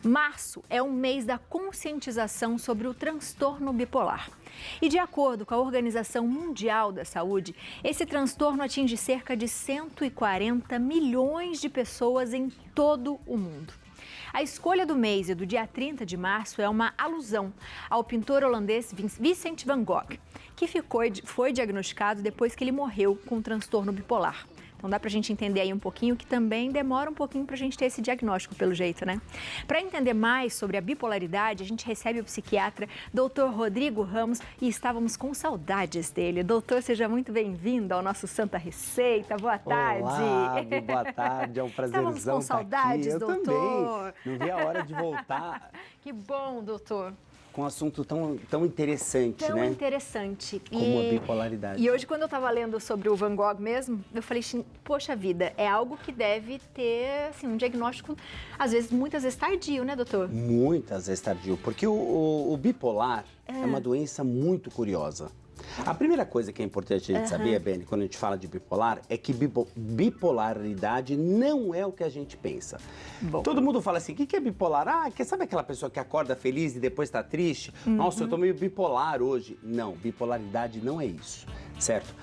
Março é um mês da conscientização sobre o transtorno bipolar. E de acordo com a Organização Mundial da Saúde, esse transtorno atinge cerca de 140 milhões de pessoas em todo o mundo. A escolha do mês e do dia 30 de março é uma alusão ao pintor holandês Vincent van Gogh, que foi diagnosticado depois que ele morreu com um transtorno bipolar. Então dá pra gente entender aí um pouquinho, que também demora um pouquinho pra gente ter esse diagnóstico, pelo jeito, né? Para entender mais sobre a bipolaridade, a gente recebe o psiquiatra Dr. Rodrigo Ramos e estávamos com saudades dele. Doutor, seja muito bem-vindo ao nosso Santa Receita. Boa tarde. Olá, boa tarde. É um prazerzão Estávamos com saudades, estar aqui. doutor. Também. Não vi a hora de voltar. Que bom, doutor. Com um assunto tão interessante, né? Tão interessante. Como a bipolaridade. E hoje, quando eu estava lendo sobre o Van Gogh mesmo, eu falei assim, poxa vida, é algo que deve ter, assim, um diagnóstico, às vezes, muitas vezes tardio, né, doutor? Muitas vezes tardio, porque o bipolar é uma doença muito curiosa. A primeira coisa que é importante a gente saber, Beni, quando a gente fala de bipolar, é que bipolaridade não é o que a gente pensa. Bom. Todo mundo fala assim, o que é bipolar? Sabe aquela pessoa que acorda feliz e depois está triste? Nossa, eu tô meio bipolar hoje. Não, bipolaridade não é isso, certo?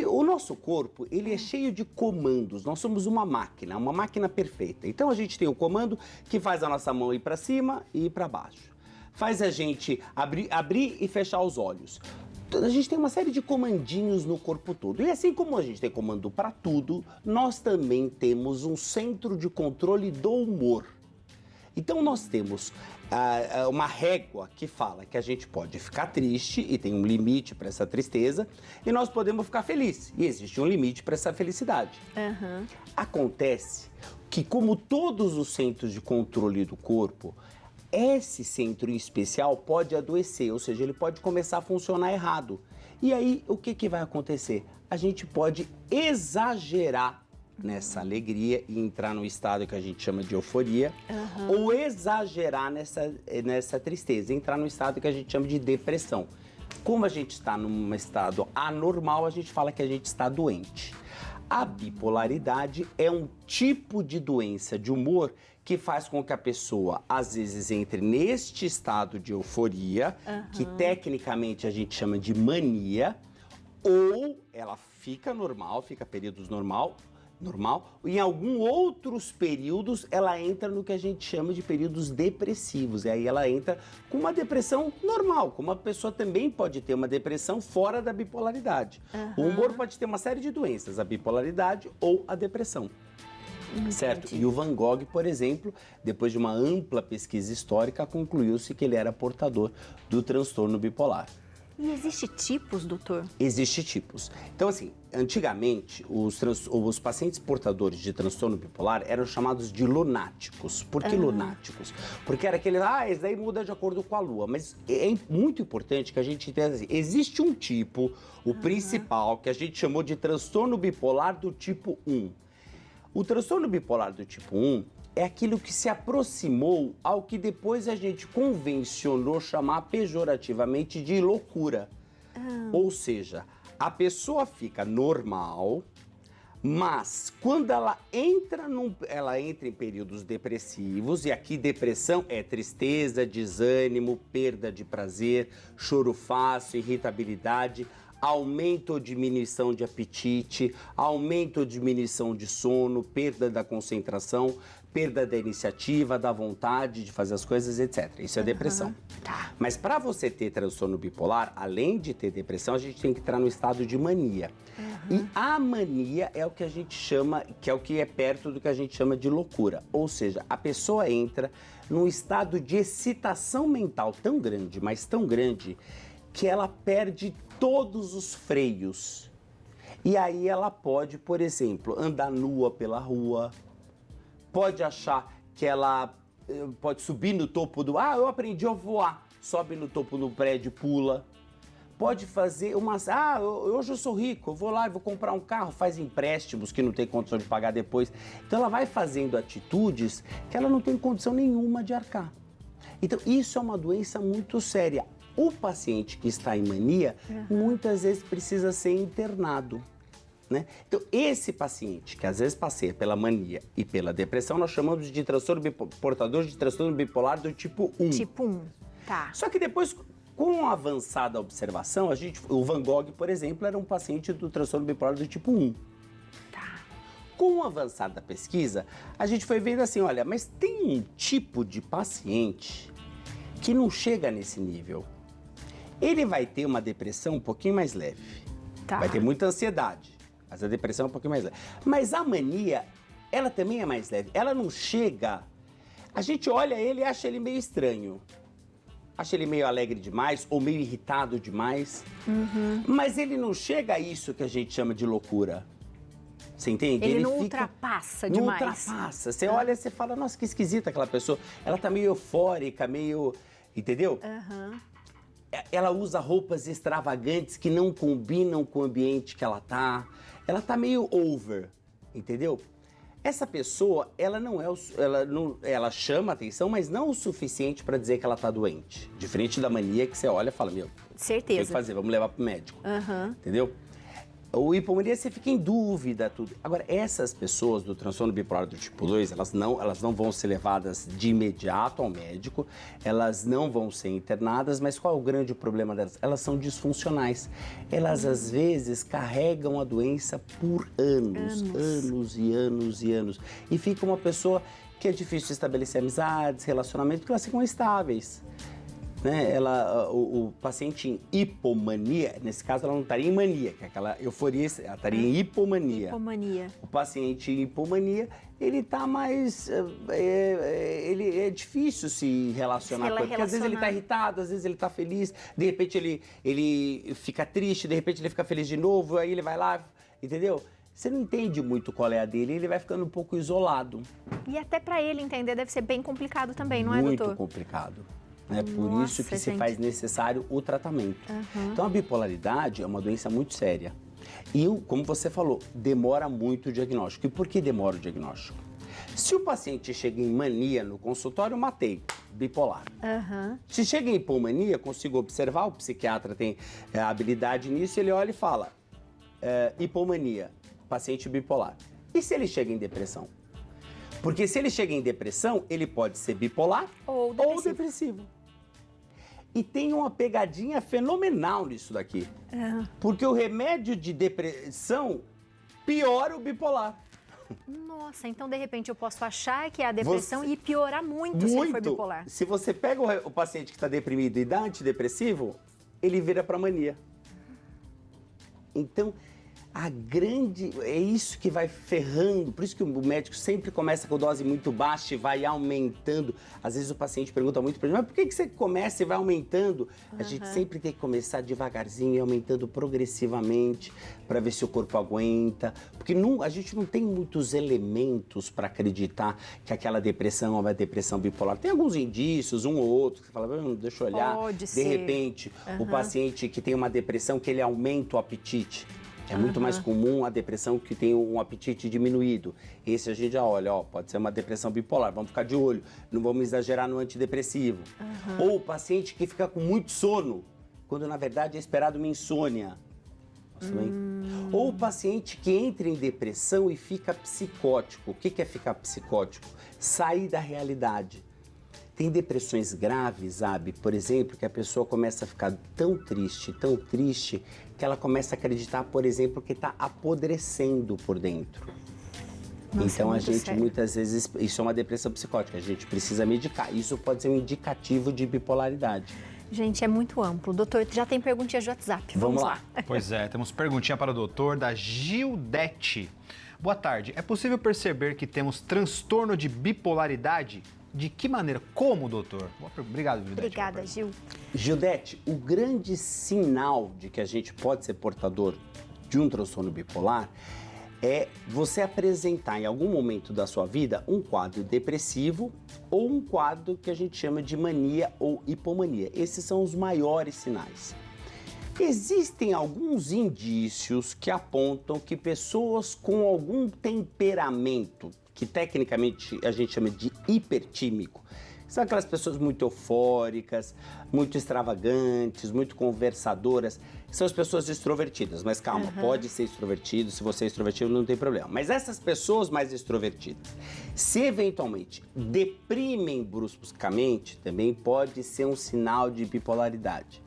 O nosso corpo, ele é cheio de comandos. Nós somos uma máquina perfeita. Então a gente tem o comando que faz a nossa mão ir para cima e ir para baixo. Faz a gente abrir e fechar os olhos. A gente tem uma série de comandinhos no corpo todo. E assim como a gente tem comando para tudo, nós também temos um centro de controle do humor. Então nós temos uma régua que fala que a gente pode ficar triste e tem um limite para essa tristeza, e nós podemos ficar felizes e existe um limite para essa felicidade. Acontece que, como todos os centros de controle do corpo, esse centro em especial pode adoecer, ou seja, ele pode começar a funcionar errado. E aí, o que vai acontecer? A gente pode exagerar nessa alegria e entrar no estado que a gente chama de euforia, ou exagerar nessa tristeza, entrar no estado que a gente chama de depressão. Como a gente está num estado anormal, a gente fala que a gente está doente. A bipolaridade é um tipo de doença de humor que faz com que a pessoa, às vezes, entre neste estado de euforia, que tecnicamente a gente chama de mania, ou ela fica normal, fica períodos normal, e em alguns outros períodos ela entra no que a gente chama de períodos depressivos, e aí ela entra com uma depressão normal, como a pessoa também pode ter uma depressão fora da bipolaridade. O humor pode ter uma série de doenças, a bipolaridade ou a depressão. Certo? E o Van Gogh, por exemplo, depois de uma ampla pesquisa histórica, concluiu-se que ele era portador do transtorno bipolar. E existe tipos, doutor? Existe tipos. Então, assim, antigamente, os pacientes portadores de transtorno bipolar eram chamados de lunáticos. Por que lunáticos? Porque era aquele, esse daí muda de acordo com a lua. Mas é muito importante que a gente entenda assim, existe um tipo, o principal, que a gente chamou de transtorno bipolar do tipo 1. O transtorno bipolar do tipo 1 é aquilo que se aproximou ao que depois a gente convencionou chamar pejorativamente de loucura. Ou seja, a pessoa fica normal, mas quando ela entra em períodos depressivos, e aqui depressão é tristeza, desânimo, perda de prazer, choro fácil, irritabilidade, aumento ou diminuição de apetite, aumento ou diminuição de sono, perda da concentração, perda da iniciativa, da vontade de fazer as coisas, etc. Isso é depressão. Mas para você ter transtorno bipolar, além de ter depressão, a gente tem que entrar no estado de mania. E a mania é o que a gente chama, que é o que é perto do que a gente chama de loucura. Ou seja, a pessoa entra num estado de excitação mental tão grande, mas tão grande, que ela perde todos os freios. E aí ela pode, por exemplo, andar nua pela rua, pode achar que ela pode subir no topo eu aprendi a voar, sobe no topo do prédio, pula. Pode fazer hoje eu sou rico, eu vou lá e vou comprar um carro, faz empréstimos que não tem condição de pagar depois. Então ela vai fazendo atitudes que ela não tem condição nenhuma de arcar. Então isso é uma doença muito séria. O paciente que está em mania, muitas vezes precisa ser internado. né? Então, esse paciente, que às vezes passeia pela mania e pela depressão, nós chamamos de portador de transtorno bipolar do tipo 1. Tipo 1, tá. Só que depois, com a avançada observação, o Van Gogh, por exemplo, era um paciente do transtorno bipolar do tipo 1. Tá. Com a avançada pesquisa, a gente foi vendo assim, olha, mas tem um tipo de paciente que não chega nesse nível. Ele vai ter uma depressão um pouquinho mais leve. Tá. Vai ter muita ansiedade, mas a depressão é um pouquinho mais leve. Mas a mania, ela também é mais leve. Ela não chega... A gente olha ele e acha ele meio estranho. Acha ele meio alegre demais ou meio irritado demais. Mas ele não chega a isso que a gente chama de loucura. Você entende? Ele não ultrapassa demais. Não ultrapassa. Você olha e você fala, nossa, que esquisita aquela pessoa. Ela tá meio eufórica, meio... Entendeu? Ela usa roupas extravagantes que não combinam com o ambiente que ela tá. Ela tá meio over, entendeu? Essa pessoa, ela chama atenção, mas não o suficiente para dizer que ela tá doente. Diferente da mania que você olha e fala, meu, certeza. Tem que fazer, vamos levar pro médico. Entendeu? O hipomania, você fica em dúvida, tudo. Agora, essas pessoas do transtorno bipolar do tipo 2, elas não vão ser levadas de imediato ao médico, elas não vão ser internadas, mas qual é o grande problema delas? Elas são disfuncionais. Elas, às vezes, carregam a doença por anos e anos e anos. E fica uma pessoa que é difícil estabelecer amizades, relacionamentos, porque elas ficam instáveis. Né? O paciente em hipomania, nesse caso ela não estaria em mania, que é aquela euforia, ela estaria em hipomania. O paciente em hipomania, ele está mais... ele é difícil se relacionar com ele, porque às vezes ele está irritado, às vezes ele está feliz, de repente ele fica triste, de repente ele fica feliz de novo, aí ele vai lá, entendeu? Você não entende muito qual é a dele, ele vai ficando um pouco isolado. E até para ele entender deve ser bem complicado também, não é, doutor? Muito complicado. É por isso que se faz necessário o tratamento. Então, a bipolaridade é uma doença muito séria. E, como você falou, demora muito o diagnóstico. E por que demora o diagnóstico? Se o paciente chega em mania no consultório, matei, bipolar. Se chega em hipomania, consigo observar, o psiquiatra tem habilidade nisso, ele olha e fala, hipomania, paciente bipolar. E se ele chega em depressão? Porque se ele chega em depressão, ele pode ser bipolar ou depressivo. E tem uma pegadinha fenomenal nisso daqui. Porque o remédio de depressão piora o bipolar. Nossa, então de repente eu posso achar que é a depressão e piorar muito se ele for bipolar. Se você pega o paciente que está deprimido e dá antidepressivo, ele vira para mania. Então... é isso que vai ferrando, por isso que o médico sempre começa com dose muito baixa e vai aumentando. Às vezes o paciente pergunta muito pra gente, mas por que você começa e vai aumentando? A gente sempre tem que começar devagarzinho e aumentando progressivamente para ver se o corpo aguenta. Porque a gente não tem muitos elementos para acreditar que aquela depressão é uma depressão bipolar. Tem alguns indícios, um ou outro, que você fala, deixa eu olhar. Pode ser. De repente, o paciente que tem uma depressão que ele aumenta o apetite. É muito mais comum a depressão que tem um apetite diminuído. Esse a gente já olha, pode ser uma depressão bipolar, vamos ficar de olho, não vamos exagerar no antidepressivo. Ou o paciente que fica com muito sono, quando na verdade é esperado uma insônia. Ou o paciente que entra em depressão e fica psicótico. O que é ficar psicótico? Sair da realidade. Tem depressões graves, sabe? Por exemplo, que a pessoa começa a ficar tão triste, que ela começa a acreditar, por exemplo, que está apodrecendo por dentro. Nossa, então, é a gente, sério. muitas vezes, isso é uma depressão psicótica, a gente precisa medicar. Isso pode ser um indicativo de bipolaridade. Gente, é muito amplo. Doutor, já tem perguntinhas de WhatsApp. Vamos lá. Pois é, temos perguntinha para o doutor da Gildete. Boa tarde. É possível perceber que temos transtorno de bipolaridade? De que maneira? Como, doutor? Obrigado, Gildete. Obrigada, Gil. Gildete, o grande sinal de que a gente pode ser portador de um transtorno bipolar é você apresentar em algum momento da sua vida um quadro depressivo ou um quadro que a gente chama de mania ou hipomania. Esses são os maiores sinais. Existem alguns indícios que apontam que pessoas com algum temperamento, que tecnicamente a gente chama de hipertímico, São aquelas pessoas muito eufóricas, muito extravagantes, muito conversadoras. São as pessoas extrovertidas, mas calma, pode ser extrovertido, se você é extrovertido não tem problema. Mas essas pessoas mais extrovertidas, se eventualmente deprimem bruscamente, também pode ser um sinal de bipolaridade,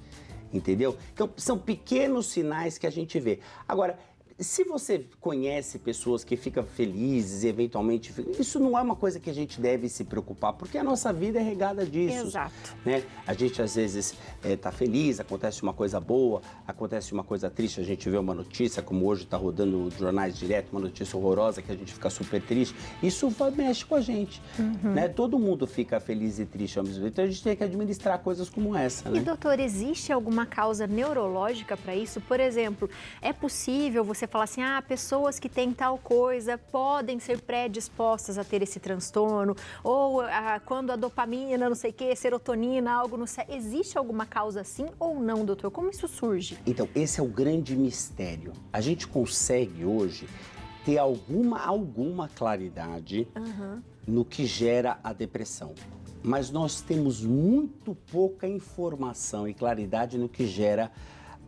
entendeu? Então, são pequenos sinais que a gente vê. Agora, se você conhece pessoas que ficam felizes e eventualmente... Isso não é uma coisa que a gente deve se preocupar, porque a nossa vida é regada disso. Exato. Né? A gente, às vezes, tá feliz, acontece uma coisa boa, acontece uma coisa triste, a gente vê uma notícia, como hoje está rodando os jornais direto, uma notícia horrorosa que a gente fica super triste. Isso mexe com a gente. Né? Todo mundo fica feliz e triste ao mesmo tempo. Então, a gente tem que administrar coisas como essa. Né? E, doutor, existe alguma causa neurológica para isso? Por exemplo, é possível você falar assim, pessoas que têm tal coisa podem ser predispostas a ter esse transtorno, ou quando a dopamina, não sei o que, serotonina, algo no cérebro. Existe alguma causa assim ou não, doutor? Como isso surge? Então, esse é o grande mistério. A gente consegue hoje ter alguma claridade no que gera a depressão. Mas nós temos muito pouca informação e claridade no que gera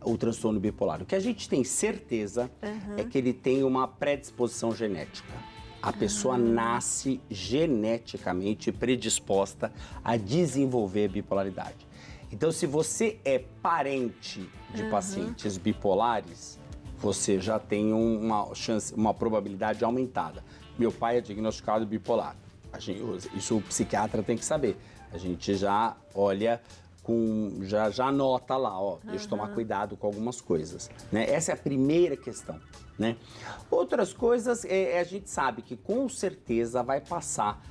o transtorno bipolar. O que a gente tem certeza é que ele tem uma predisposição genética. A pessoa nasce geneticamente predisposta a desenvolver bipolaridade. Então, se você é parente de pacientes bipolares, você já tem uma probabilidade aumentada. Meu pai é diagnosticado bipolar. Isso o psiquiatra tem que saber. A gente já olha já anota lá, deixa eu tomar cuidado com algumas coisas, né? Essa é a primeira questão, né? Outras coisas, a gente sabe que com certeza vai passar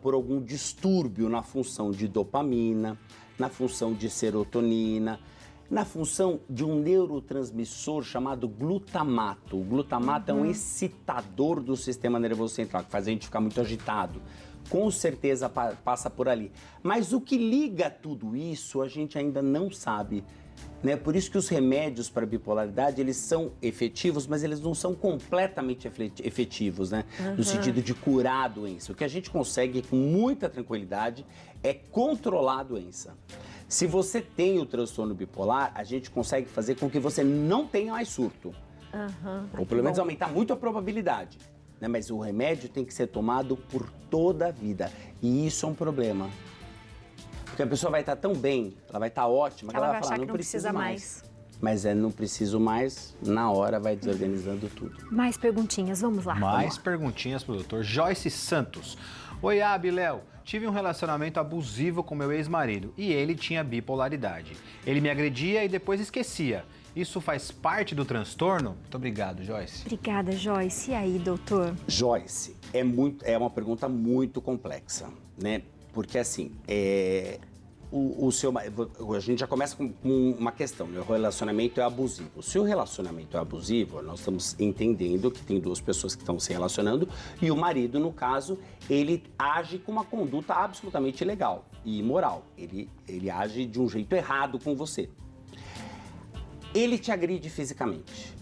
por algum distúrbio na função de dopamina, na função de serotonina, na função de um neurotransmissor chamado glutamato. O glutamato é um excitador do sistema nervoso central, que faz a gente ficar muito agitado. Com certeza passa por ali. Mas o que liga tudo isso, a gente ainda não sabe. Né? Por isso que os remédios para bipolaridade, eles são efetivos, mas eles não são completamente efetivos, né? No sentido de curar a doença. O que a gente consegue com muita tranquilidade é controlar a doença. Se você tem o transtorno bipolar, a gente consegue fazer com que você não tenha mais surto. Ou pelo menos aumentar muito a probabilidade. Né? Mas o remédio tem que ser tomado por toda a vida. E isso é um problema. Porque a pessoa vai estar tão bem, ela vai estar ótima, que ela vai falar, não precisa mais. Mas não preciso mais, na hora vai desorganizando tudo. Mais perguntinhas, vamos lá. Mais perguntinhas pro doutor Joyce Santos. Oi, Abi, Léo. Tive um relacionamento abusivo com meu ex-marido e ele tinha bipolaridade. Ele me agredia e depois esquecia. Isso faz parte do transtorno? Muito obrigado, Joyce. Obrigada, Joyce. E aí, doutor? Joyce, é uma pergunta muito complexa, né? Porque assim, a gente já começa com uma questão, né? O relacionamento é abusivo. Se o relacionamento é abusivo, nós estamos entendendo que tem duas pessoas que estão se relacionando e o marido, no caso, ele age com uma conduta absolutamente ilegal e imoral. Ele age de um jeito errado com você. Ele te agride fisicamente.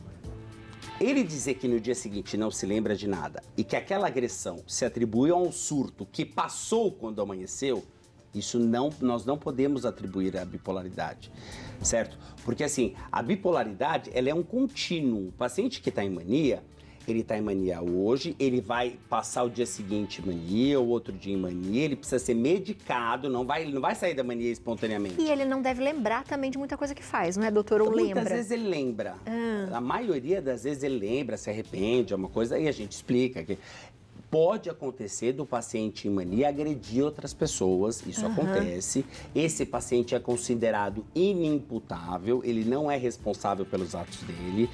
Ele dizer que no dia seguinte não se lembra de nada e que aquela agressão se atribui a um surto que passou quando amanheceu, nós não podemos atribuir à bipolaridade, certo? Porque assim, a bipolaridade, ela é um contínuo. O paciente que está em mania, ele está em mania hoje, ele vai passar o dia seguinte em mania, o outro dia em mania, ele precisa ser medicado, ele não vai sair da mania espontaneamente. E ele não deve lembrar também de muita coisa que faz, não é, doutor? Ou lembra? Muitas vezes ele lembra. A maioria das vezes ele lembra, se arrepende, é uma coisa, aí a gente explica que pode acontecer do paciente em mania agredir outras pessoas, isso acontece. Esse paciente é considerado inimputável, ele não é responsável pelos atos dele.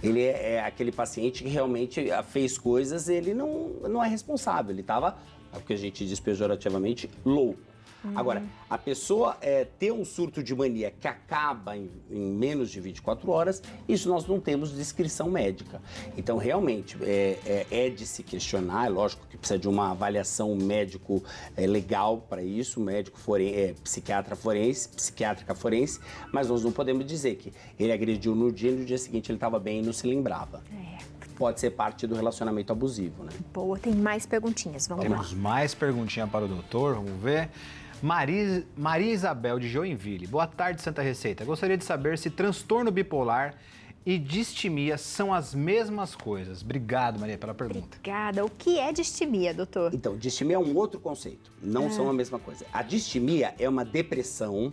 Ele é aquele paciente que realmente fez coisas, ele não é responsável, ele estava, é o que a gente diz pejorativamente, louco. Agora, a pessoa ter um surto de mania que acaba em menos de 24 horas, isso nós não temos descrição médica. Então, realmente, é de se questionar, é lógico que precisa de uma avaliação médico legal para isso, médico psiquiátrica forense, mas nós não podemos dizer que ele agrediu no dia e no dia seguinte ele estava bem e não se lembrava. pode ser parte do relacionamento abusivo, né? Boa, tem mais perguntinhas, vamos lá. Temos mais perguntinha para o doutor, vamos ver. Maria Isabel de Joinville. Boa tarde, Santa Receita. Gostaria de saber se transtorno bipolar e distimia são as mesmas coisas. Obrigado, Maria, pela pergunta. Obrigada. O que é distimia, doutor? Então, distimia é um outro conceito, não são a mesma coisa. A distimia é uma depressão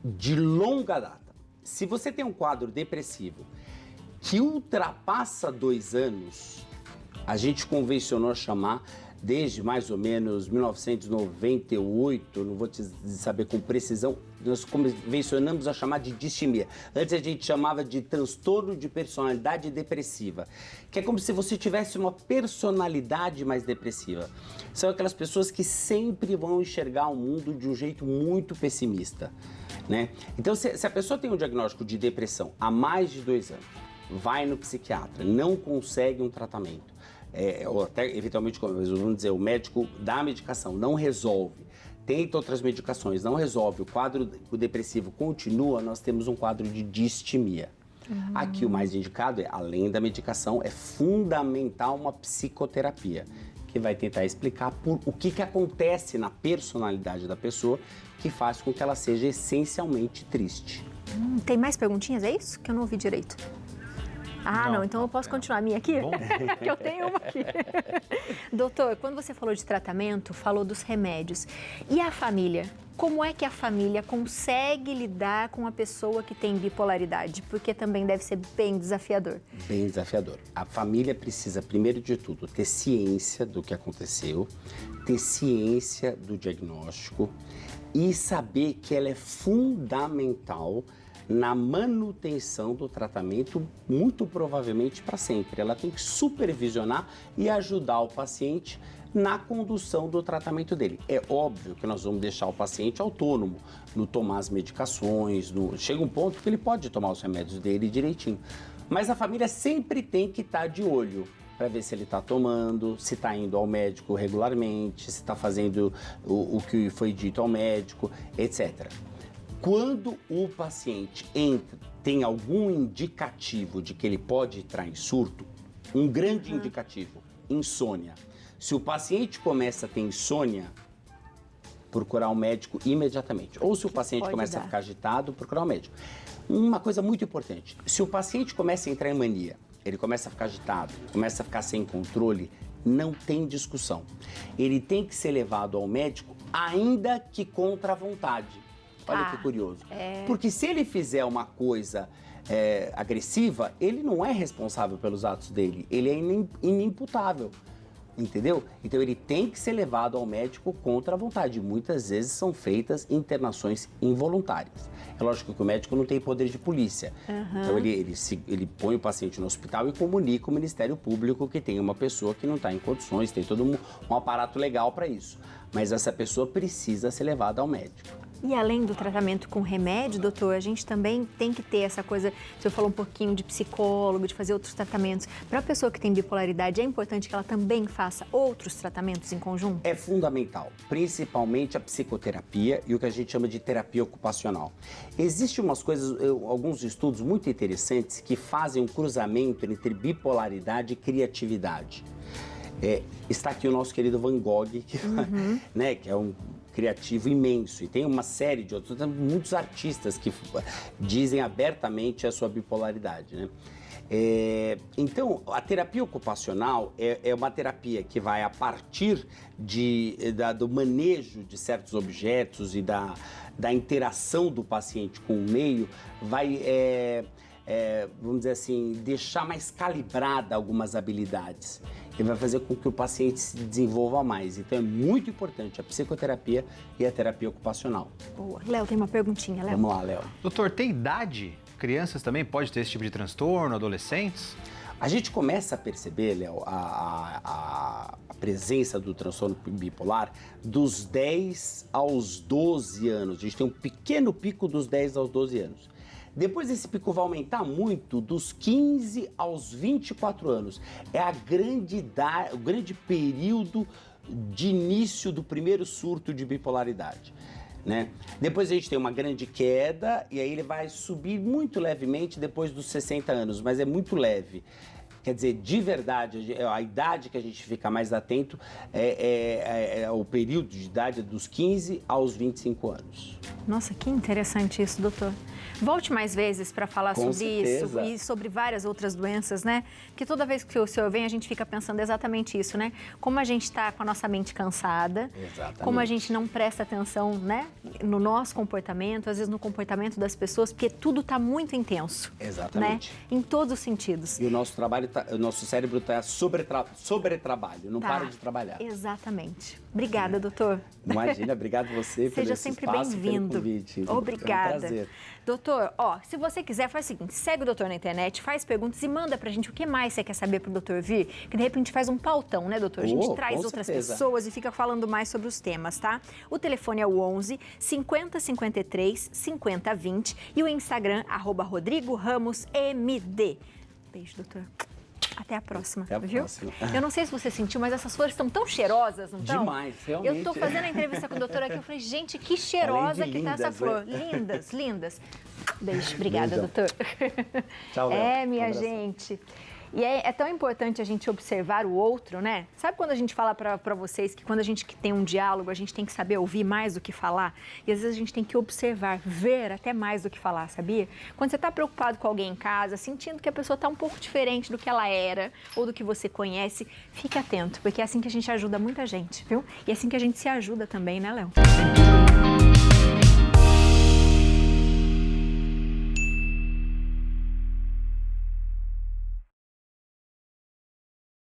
de longa data. Se você tem um quadro depressivo que ultrapassa 2 anos, a gente convencionou chamar desde mais ou menos 1998, não vou te saber com precisão, nós convencionamos a chamar de distimia. Antes a gente chamava de transtorno de personalidade depressiva, que é como se você tivesse uma personalidade mais depressiva. São aquelas pessoas que sempre vão enxergar o mundo de um jeito muito pessimista, né? Então, se a pessoa tem um diagnóstico de depressão há mais de 2 anos, vai no psiquiatra, não consegue um tratamento, ou até eventualmente, vamos dizer, o médico dá a medicação, não resolve, tenta outras medicações, não resolve, o quadro depressivo continua, nós temos um quadro de distimia. Aqui o mais indicado é, além da medicação, é fundamental uma psicoterapia, que vai tentar explicar o que acontece na personalidade da pessoa que faz com que ela seja essencialmente triste. Tem mais perguntinhas, é isso? Que eu não ouvi direito. Não, então eu posso continuar a minha aqui? Que eu tenho uma aqui. Doutor, quando você falou de tratamento, falou dos remédios. E a família? Como é que a família consegue lidar com a pessoa que tem bipolaridade? Porque também deve ser bem desafiador. Bem desafiador. A família precisa, primeiro de tudo, ter ciência do que aconteceu, ter ciência do diagnóstico e saber que ela é fundamental na manutenção do tratamento, muito provavelmente para sempre. Ela tem que supervisionar e ajudar o paciente na condução do tratamento dele. É óbvio que nós vamos deixar o paciente autônomo no tomar as medicações, chega um ponto que ele pode tomar os remédios dele direitinho. Mas a família sempre tem que estar de olho para ver se ele está tomando, se está indo ao médico regularmente, se está fazendo o que foi dito ao médico, etc. Quando o paciente tem algum indicativo de que ele pode entrar em surto, um grande indicativo, insônia. Se o paciente começa a ter insônia, procurar um médico imediatamente. Ou se o paciente começa a ficar agitado, procurar um médico. Uma coisa muito importante, se o paciente começa a entrar em mania, ele começa a ficar agitado, começa a ficar sem controle, não tem discussão. Ele tem que ser levado ao médico, ainda que contra a vontade. Olha que curioso. Porque se ele fizer uma coisa agressiva, ele não é responsável pelos atos dele, ele é inimputável. Entendeu? Então ele tem que ser levado ao médico contra a vontade. Muitas vezes são feitas internações involuntárias. É lógico que o médico não tem poder de polícia. Então ele põe o paciente no hospital e comunica ao Ministério Público que tem uma pessoa que não está em condições, tem todo um aparato legal para isso. Mas essa pessoa precisa ser levada ao médico. E além do tratamento com remédio, doutor, a gente também tem que ter essa coisa, o senhor falou um pouquinho de psicólogo, de fazer outros tratamentos. Para a pessoa que tem bipolaridade, é importante que ela também faça outros tratamentos em conjunto? É fundamental, principalmente a psicoterapia e o que a gente chama de terapia ocupacional. Existem alguns estudos muito interessantes que fazem um cruzamento entre bipolaridade e criatividade. Está aqui o nosso querido Van Gogh, que é um criativo imenso, e tem uma série de outros, tem muitos artistas que dizem abertamente a sua bipolaridade, né? Então, a terapia ocupacional é uma terapia que vai, a partir do manejo de certos objetos e da interação do paciente com o meio, vai, vamos dizer assim, deixar mais calibrada algumas habilidades. E vai fazer com que o paciente se desenvolva mais. Então é muito importante a psicoterapia e a terapia ocupacional. Boa. Léo, tem uma perguntinha, Léo. Vamos lá, Léo. Doutor, tem idade? Crianças também podem ter esse tipo de transtorno, adolescentes? A gente começa a perceber, Léo, a presença do transtorno bipolar dos 10 aos 12 anos. A gente tem um pequeno pico dos 10 aos 12 anos. Depois esse pico vai aumentar muito dos 15 aos 24 anos. É o grande período de início do primeiro surto de bipolaridade, né? Depois a gente tem uma grande queda e aí ele vai subir muito levemente depois dos 60 anos, mas é muito leve. Quer dizer, de verdade, a idade que a gente fica mais atento é o período de idade dos 15 aos 25 anos. Nossa, que interessante isso, doutor. Volte mais vezes para falar Com sobre certeza. isso e sobre várias outras doenças, né? Porque toda vez que o senhor vem, a gente fica pensando exatamente isso, né? Como a gente está com a nossa mente cansada, Exatamente. como a gente não presta atenção, né? No nosso comportamento, às vezes no comportamento das pessoas, porque tudo está muito intenso. Exatamente. Né? Em todos os sentidos. E o nosso trabalho, o nosso cérebro está sobre trabalho, não Tá. para de trabalhar. Exatamente. Obrigada, doutor. Imagina, obrigado você pelo Seja esse sempre espaço, pelo bem-vindo. convite. Obrigada. Foi um prazer. Doutor, ó, se você quiser, faz o seguinte, segue o doutor na internet, faz perguntas e manda pra gente o que mais você quer saber pro doutor vir, que de repente faz um pautão, né, doutor? A gente traz com outras certeza. pessoas e fica falando mais sobre os temas, tá? O telefone é o 11 50 53 50 20 e o Instagram, @RodrigoRamosMD. Beijo, doutor. Até a próxima, Até a viu? próxima. Eu não sei se você sentiu, mas essas flores estão tão cheirosas, não estão? Demais, realmente. Eu tô fazendo a entrevista com o doutor aqui, eu falei, gente, que cheirosa Além de que tá essa lindas, flor. né? Lindas, lindas. Beijo, obrigada, Beijão. doutor. Tchau, Léo. É, Um minha abração. gente. E é tão importante a gente observar o outro, né? Sabe quando a gente fala pra vocês que quando a gente tem um diálogo, a gente tem que saber ouvir mais do que falar? E às vezes a gente tem que observar, ver até mais do que falar, sabia? Quando você tá preocupado com alguém em casa, sentindo que a pessoa tá um pouco diferente do que ela era ou do que você conhece, fique atento, porque é assim que a gente ajuda muita gente, viu? E é assim que a gente se ajuda também, né, Léo?